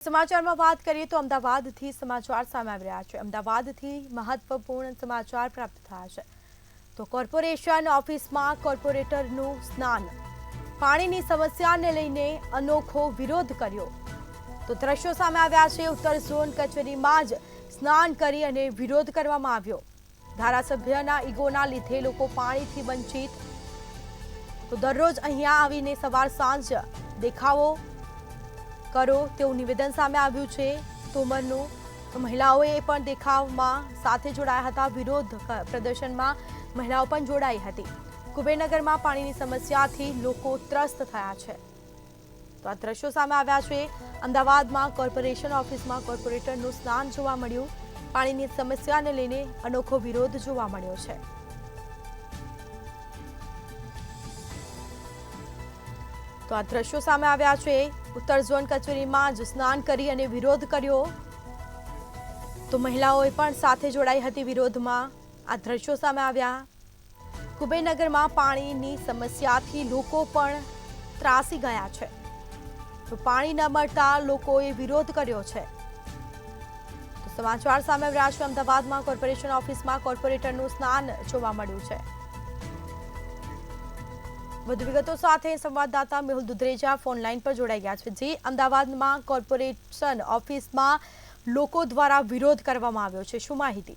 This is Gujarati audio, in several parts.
સમાચારમાં વાત કરીએ તો અમદાવાદથી સમાચાર સામે આવી રહ્યા છે। અમદાવાદથી મહત્વપૂર્ણ સમાચાર પ્રાપ્ત થયા છે। તો કોર્પોરેશન ઓફિસમાં કોર્પોરેટરનું સ્નાન, પાણીની સમસ્યાને લઈને અનોખો વિરોધ કર્યો। તો દ્રશ્યો સામે આવ્યા છે। ઉત્તર ઝોન કચેરીમાં જ સ્નાન કરી અને વિરોધ કરવામાં આવ્યો। ધારાસભ્યના ઈગોના લીધે લોકો પાણીથી વંચિત। તો દરરોજ અહીંયા આવીને સવાર સાંજ દેખાવો કરો તેવું નિવેદન સામે આવ્યું છે તોમરનું। તો મહિલાઓએ પણ દેખાવમાં સાથે જોડાયા હતા। વિરોધ પ્રદર્શનમાં મહિલાઓ પણ જોડાઈ હતી। કુબેરનગરમાં પાણીની સમસ્યાથી લોકો ત્રસ્ત થયા છે। તો આ દ્રશ્યો સામે આવ્યા છે। અમદાવાદમાં કોર્પોરેશન ઓફિસમાં કોર્પોરેટરનું સ્નાન જોવા મળ્યું। પાણીની સમસ્યાને લઈને અનોખો વિરોધ જોવા મળ્યો છે। તો આ દ્રશ્યો સામે આવ્યા છે। ઉત્તર ઝોન કચેરીમાં જ સ્નાન કરી અને વિરોધ કર્યો। તો મહિલાઓએ પણ સાથે જોડાઈ હતી વિરોધમાં। આ દ્રશ્યો સામે આવ્યા। કુબેરનગરમાં પાણીની સમસ્યાથી લોકો પણ ત્રાસી ગયા છે। તો પાણી ન મળતા લોકોએ વિરોધ કર્યો છે। તો સમાચાર સામે આવ્યા છે। અમદાવાદમાં કોર્પોરેશન ઓફિસમાં કોર્પોરેટરનું સ્નાન જોવા મળ્યું છે। વધુ વિગતો સાથે સંવાદદાતા મેહુલ દુધરેજા ફોન લાઈન પર જોડાઈ ગયા છે। જે અમદાવાદમાં કોર્પોરેશન ઓફિસમાં લોકો દ્વારા વિરોધ કરવામાં આવ્યો છે, શું માહિતી?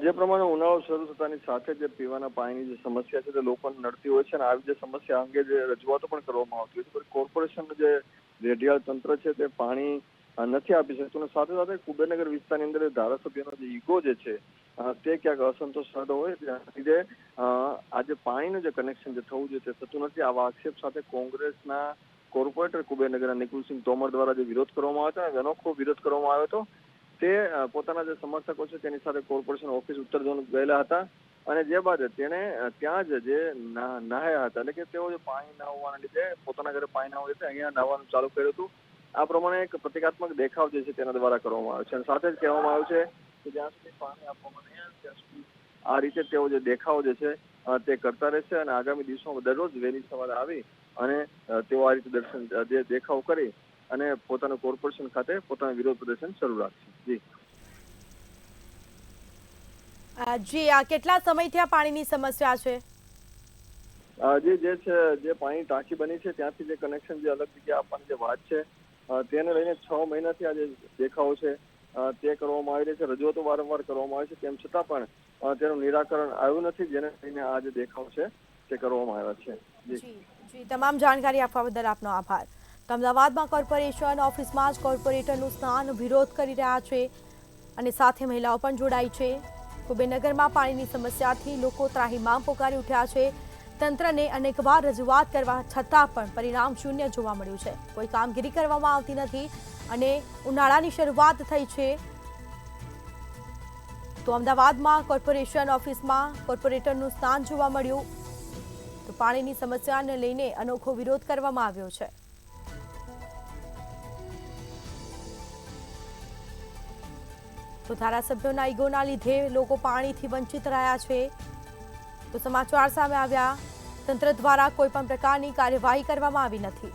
જે પ્રમાણે ઉનાળો શરૂ થતાની સાથે જે પીવાના પાણીની જે સમસ્યા છે તે લોકોને નડતી હોય છે અને આવી જે સમસ્યા અંગે જે રજૂઆતો પણ કરવામાં આવતી હોય છે, કોર્પોરેશનનું જે રેડિયાળ તંત્ર છે તે પાણી નથી આપી શકતું અને સાથે સાથે કુબેરનગર વિસ્તારની અંદર ધારાસભ્યનો જે ઈગો જે છે તે ક્યાંક અસંતોષ થતો હોય તેના લીધે આજે પાણીનું જે કનેક્શન જે થવું જોઈએ તે થતું નથી। આવા આક્ષેપ સાથે કોંગ્રેસના કોર્પોરેટર કુબેરનગરના નિકુલસિંહ તોમર દ્વારા જે વિરોધ કરવામાં આવ્યો હતો, અનોખો વિરોધ કરવામાં આવ્યો હતો। તે પોતાના જે સમર્થકો છે તેની સાથે કોર્પોરેશન ઓફિસ ઉત્તર ઝોન ગયેલા હતા અને જે બાદ તેણે ત્યાં જ જે નહાયા હતા, એટલે કે તેઓ જે પાણી ના હોવાના લીધે પોતાના ઘરે પાણી ના હોય છે અહીંયા નહાવાનું ચાલુ કર્યું હતું। આ પ્રમાણે એક પ્રતિકાત્મક દેખાવ જે છે તેના દ્વારા કરવામાં આવ્યો છે અને સાથે જ કહેવામાં આવ્યું છે કે જ્યાં સુધી પાણી આપવામાં નહીં આવે ત્યાં સુધી આ રીતે તેઓ જે દેખાવ જે છે તે કરતા રહેશે અને આગામી દિવસોમાં દરરોજ વહેલી સવારે આવી અને તેઓ આ રીતે જે દેખાવ કરી અને પોતાનું કોર્પોરેશન ખાતે પોતાનું વિરોધ પ્રદર્શન શરૂ રાખશે। જી આ કેટલા સમયથી આ પાણીની સમસ્યા છે? જે છે જે પાણી ટાંકી બની છે ત્યાંથી જે કનેક્શન જે અલગ જગ્યા આપવાની જે વાત છે તેને લઈને 6 મહિનાથી આ જે દેખાવો છે તે કરવામાં આવી રહી છે। રજૂઆતો વારંવાર કરવામાં આવી છે, તેમ છતાં પણ તેનું નિરાકરણ આવ્યું નથી, જેને લઈને આ જે દેખાવ છે તે કરવામાં આવ્યા છે। જી તમામ જાણકારી આપવા બદલ આપનો આભાર। તો અમદાવાદમાં કોર્પોરેશન ઓફિસમાં જ કોર્પોરેટરનું સ્નાન વિરોધ કરી રહ્યા છે અને સાથે મહિલાઓ પણ જોડાઈ છે। કુબેરનગરમાં પાણીની સમસ્યાથી લોકો ત્રાહિમામ પોકારી ઉઠ્યા છે। તંત્રને અનેકવાર રજૂઆત કરવા છતાં પણ પરિણામ શૂન્ય જોવા મળ્યું છે। કોઈ કામગીરી કરવામાં આવતી નથી અને ઉનાળાની શરૂઆત થઈ છે। તો અમદાવાદમાં કોર્પોરેશન ઓફિસમાં કોર્પોરેટરનું સ્નાન જોવા મળ્યું। તો પાણીની સમસ્યાને લઈને અનોખો વિરોધ કરવામાં આવ્યો છે। તો ધારાસભ્યોના ઈગોના લીધે લોકો પાણીથી વંચિત રહ્યા છે। તો સમાચાર સામે આવ્યા। તંત્ર દ્વારા કોઈ પણ પ્રકારની કાર્યવાહી કરવામાં આવી નથી।